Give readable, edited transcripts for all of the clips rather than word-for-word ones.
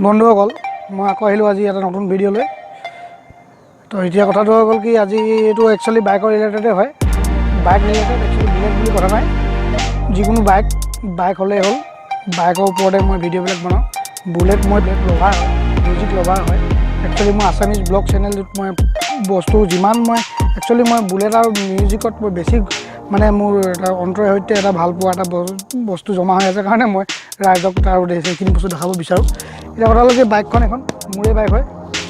বন্ধুসকল মই আকৌ আহিলোঁ আজি এটা নতুন ভিডিঅ'লৈ। তো এতিয়া কথাটো হৈ গ'ল কি আজি এইটো একচুৱেলি বাইকৰ ৰিলেটেডে হয়। বাইক ৰিলেটেড একচুৱেলি বুলেট বুলি কথা নাই, যিকোনো বাইক হ'লেই হ'ল। বাইকৰ ওপৰতে মই ভিডিঅ'বিলাক বনাওঁ। বুলেট মই লভাৰ হয়, মিউজিক লভাৰ হয়। একচুৱেলি মই আছামিজ ব্লগ চেনেলটোত মই বস্তু যিমান মই একচুৱেলি মই বুলেট আৰু মিউজিকত মই বেছি মানে মোৰ এটা অন্তৰৰ সৈতে এটা ভাল পোৱা এটা বস্তু জমা হৈ আছে কাৰণে মই ৰাইজক তাৰ সেইখিনি বস্তু দেখাব বিচাৰোঁ। এতিয়া কথা হ'ল কি বাইকখন এখন মোৰে বাইক হয়,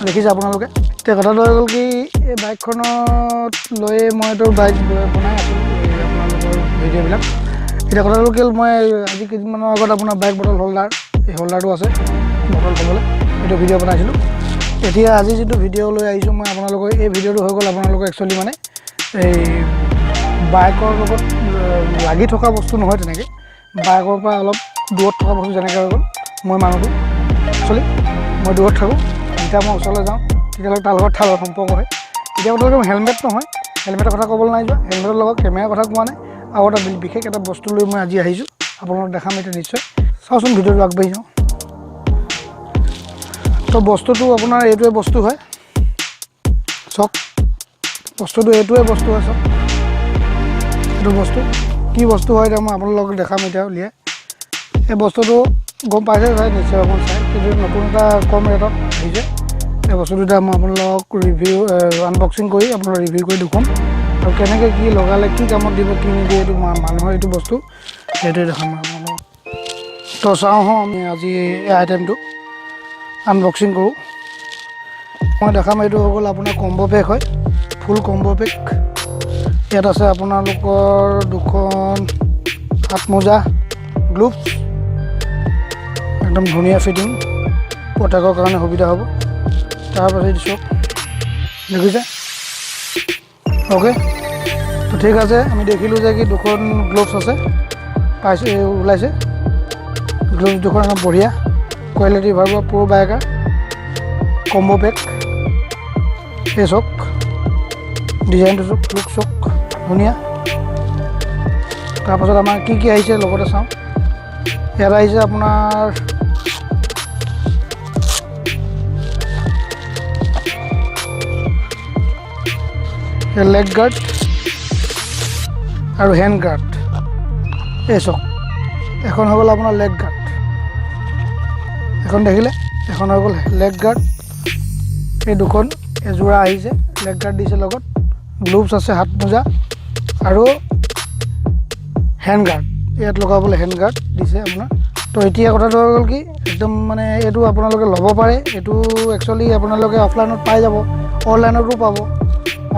দেখিছে আপোনালোকে। এতিয়া কথাটো হৈ গ'ল কি এই বাইকখনত লৈয়ে মইতো বাইক বনাই আছোঁ আপোনালোকৰ ভিডিঅ'বিলাক। এতিয়া কথাটো হ'ল কি মই আজি কেইদিনমানৰ আগত আপোনাৰ বাইক বটল হোল্ডাৰ এই হোল্ডাৰটো আছে বটল থ'বলৈ, সেইটো ভিডিঅ' বনাইছিলোঁ। এতিয়া আজি যিটো ভিডিঅ' লৈ আহিছোঁ মই আপোনালোকৰ এই ভিডিঅ'টো হৈ গ'ল আপোনালোকৰ একচুৱেলি মানে এই বাইকৰ লগত লাগি থকা বস্তু নহয় তেনেকৈ, বাইকৰ পৰা অলপ দূৰত থকা বস্তু যেনেকৈ হৈ গ'ল। মই মানুহটো একচুৱেলি মই দূৰত থাকোঁ, যেতিয়া মই ওচৰলৈ যাওঁ তেতিয়াহ'লে তাৰ লগত ভাল সম্পৰ্ক হয়। এতিয়া আপোনালোকে হেলমেট নহয়, হেলমেটৰ কথা ক'বলৈ নাই যোৱা, হেলমেটৰ লগত কেমেৰাৰ কথা কোৱা নাই। আৰু এটা বিশেষ এটা বস্তু লৈ মই আজি আহিছোঁ, আপোনালোকক দেখাম এতিয়া নিশ্চয়। চাওচোন ভিডিঅ'টো আগবাঢ়ি যাওঁ। তো বস্তুটো আপোনাৰ এইটোৱে বস্তু হয়, চাওক বস্তুটো এইটোৱে বস্তু হয়। চাওক এইটো বস্তু কি বস্তু হয় এতিয়া মই আপোনালোকক দেখাম এতিয়া উলিয়াই। এই বস্তুটো গম পাইছে চাই নিশ্চয় অকণ চাই, কিন্তু নতুন এটা কম ৰেটত আহিছে। এই বস্তুটো এতিয়া মই আপোনালোকক আনবক্সিং কৰি আপোনালোকক ৰিভিউ কৰি দেখুৱাম, আৰু কেনেকৈ কি লগালে কি কামত দিব কি নিদিয়ে এইটো মানুহৰ এইটো বস্তু সেইটোৱে দেখাম আপোনালোকক। তো চাওঁ আমি আজি এই আইটেমটো আনবক্সিং কৰোঁ। মই দেখাম এইটো হৈ গ'ল আপোনাৰ কম্ব' পেক হয়, ফুল কম্ব' পেক। ইয়াত আছে আপোনালোকৰ দুখন হাত মোজা, গ্লোভছ, একদম ধুনীয়া ফিটিং, প্ৰত্যেকৰ কাৰণে সুবিধা হ'ব। তাৰপাছত দিছোঁ দেখিছে, অ'কে। তো ঠিক আছে, আমি দেখিলোঁ যে কি দুখন গ্লোভছ আছে পাইছে ওলাইছে। গ্লোভছ দুখন একদম বঢ়িয়া কোৱালিটি ভাল পোৱা প্ৰ' বাইকাৰ কম্ব' পেক। এই চাওক ডিজাইনটো চাওক, লুক চাওক ধুনীয়া। তাৰপাছত আমাৰ কি কি আহিছে লগতে চাওঁ। ইয়াত আহিছে আপোনাৰ লেগ গাৰ্ড আৰু হেণ্ড গাৰ্ড। এই চাওক এখন হৈ গ'ল আপোনাৰ লেগ গাৰ্ড, এখন দেখিলে, এখন হৈ গ'ল লেগ গাৰ্ড। এই দুখন এযোৰা আহিছে, লেগ গাৰ্ড দিছে লগত, গ্লোভছ আছে, হাত মোজা আৰু হেণ্ড গাৰ্ড। ইয়াত লগাবলৈ হেণ্ড গাৰ্ড দিছে আপোনাৰ। তো এতিয়া কথাটো হৈ গ'ল কি একদম মানে এইটো আপোনালোকে ল'ব পাৰে। এইটো একচুৱেলি আপোনালোকে অফলাইনত পাই যাব, অনলাইনতো পাব।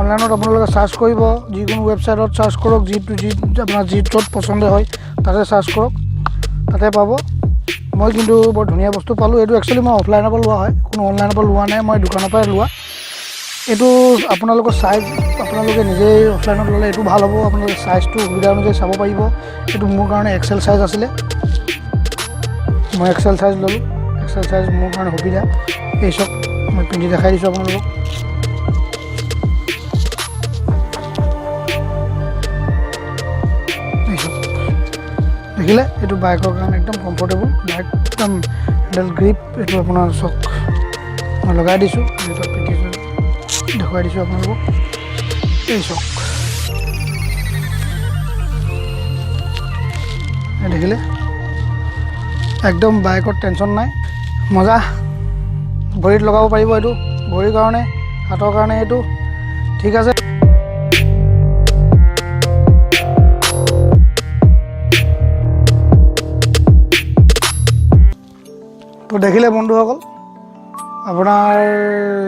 অনলাইনত আপোনালোকে চাৰ্চ কৰিব, যিকোনো ৱেবছাইটত চাৰ্চ কৰক, আপোনাৰ য'ত পচন্দ হয় তাতে চাৰ্চ কৰক, তাতে পাব। মই কিন্তু বৰ ধুনীয়া বস্তু পালোঁ। এইটো একচুৱেলি মই অফলাইনৰ পৰা লোৱা হয়, কোনো অনলাইনৰ পৰা লোৱা নাই, মই দোকানৰ পৰাই লোৱা। এইটো আপোনালোকৰ চাইজ আপোনালোকে নিজেই অফলাইনত ল'লে এইটো ভাল হ'ব, আপোনালোকে চাইজটো সুবিধা অনুযায়ী চাব পাৰিব। এইটো মোৰ কাৰণে এক্সেল চাইজ আছিলে, মই এক্সেল চাইজ ল'লোঁ। এক্সেল চাইজ মোৰ কাৰণে সুবিধা। এই চাওক মই পিন্ধি দেখাই দিছোঁ আপোনালোকক। দেখিলে এইটো বাইকৰ কাৰণে একদম কমফৰ্টেবল বাইক, একদম হেণ্ডেল গ্ৰিপ। এইটো আপোনাৰ চক মই লগাই দিছোঁ, এইটো পিন্ধিছোঁ দেখুৱাই দিছোঁ আপোনালোকক। এই চক দেখিলে একদম বাইকত টেনশ্যন নাই, মজা। ভৰিত লগাব পাৰিব, এইটো ভৰিৰ কাৰণে, হাতৰ কাৰণে এইটো ঠিক আছে। তো দেখিলে বন্ধুসকল, আপোনাৰ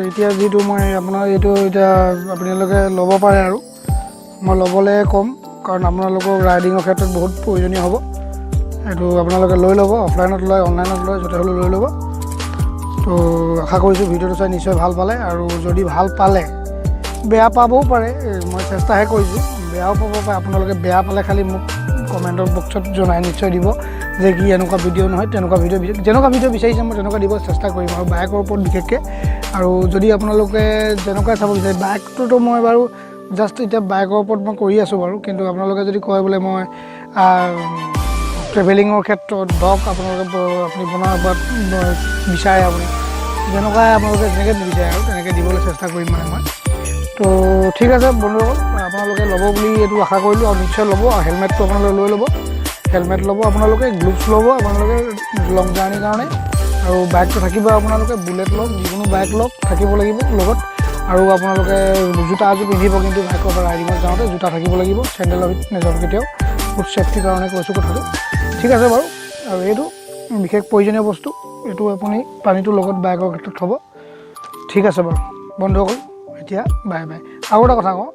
এতিয়া যিটো মই আপোনাৰ এইটো এতিয়া আপোনালোকে ল'ব পাৰে, আৰু মই ল'বলৈ ক'ম কাৰণ আপোনালোকক ৰাইডিঙৰ ক্ষেত্ৰত বহুত প্ৰয়োজনীয় হ'ব। এইটো আপোনালোকে লৈ ল'ব, অফলাইনত লয় অনলাইনত লয় য'তে হ'লেও লৈ ল'ব। তো আশা কৰিছোঁ ভিডিঅ'টো চাই নিশ্চয় ভাল পালে, আৰু যদি ভাল পালে বেয়া পাবও পাৰে, মই চেষ্টাহে কৰিছোঁ, বেয়াও পাব পাৰে। আপোনালোকে বেয়া পালে খালি মোক কমেণ্টৰ বক্সত জনাই নিশ্চয় দিব যে কি এনেকুৱা ভিডিঅ' নহয়, তেনেকুৱা ভিডিঅ' যেনেকুৱা ভিডিঅ' বিচাৰিছে মই তেনেকুৱা দিব চেষ্টা কৰিম, আৰু বাইকৰ ওপৰত বিশেষকৈ। আৰু যদি আপোনালোকে যেনেকুৱাই চাব বিচাৰে, বাইকটোতো মই বাৰু জাষ্ট এতিয়া বাইকৰ ওপৰত মই কৰি আছোঁ বাৰু, কিন্তু আপোনালোকে যদি কয় বোলে মই ট্ৰেভেলিঙৰ ক্ষেত্ৰত ধৰক আপোনালোকে আপুনি বনাব বিচাৰে আপুনি যেনেকুৱা আপোনালোকে যেনেকৈ বিচাৰে আৰু তেনেকৈ দিবলৈ চেষ্টা কৰিম মানে মই তো ঠিক আছে বন্ধুসকল আপোনালোকে ল'ব বুলি এইটো আশা কৰিলোঁ আৰু নিশ্চয় ল'ব আৰু হেলমেটটো আপোনালোকে লৈ ল'ব হেলমেট ল'ব আপোনালোকে গ্লোভছ ল'ব আপোনালোকে লং জাৰ্ণিৰ কাৰণে আৰু বাইকটো থাকিব আপোনালোকে বুলেট লওক যিকোনো বাইক লওক থাকিব লাগিব লগত আৰু আপোনালোকে জোতা এযোৰ পিন্ধিব কিন্তু বাইকৰ পৰা ৰাইডিঙত যাওঁতে জোতা থাকিব লাগিব চেণ্ডেলৰ নেযাব কেতিয়াও ফুড ছেফটিৰ কাৰণে কৈছোঁ কথাটো ঠিক আছে বাৰু আৰু এইটো বিশেষ প্ৰয়োজনীয় বস্তু এইটো আপুনি পানীটো লগত বাইকৰ ক্ষেত্ৰত থ'ব ঠিক আছে বাৰু বন্ধুসকল এতিয়া বাই বাই আৰু এটা কথা কওঁ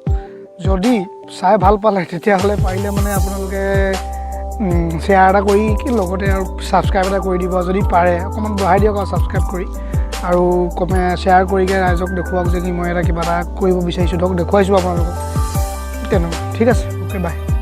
যদি চাই ভাল পালে তেতিয়াহ'লে পাৰিলে মানে আপোনালোকে শ্বেয়াৰ এটা কৰি লগতে আৰু ছাবস্ক্ৰাইব এটা কৰি দিব যদি পাৰে অকণমান বঢ়াই দিয়ক আৰু ছাবস্ক্ৰাইব কৰি আৰু শ্বেয়াৰ কৰিকে ৰাইজক দেখুৱাওক যে কি মই এটা কিবা এটা কৰিব বিচাৰিছোঁ ধৰক দেখুৱাইছোঁ আপোনালোকক তেনেকুৱা ঠিক আছে অ'কে বাই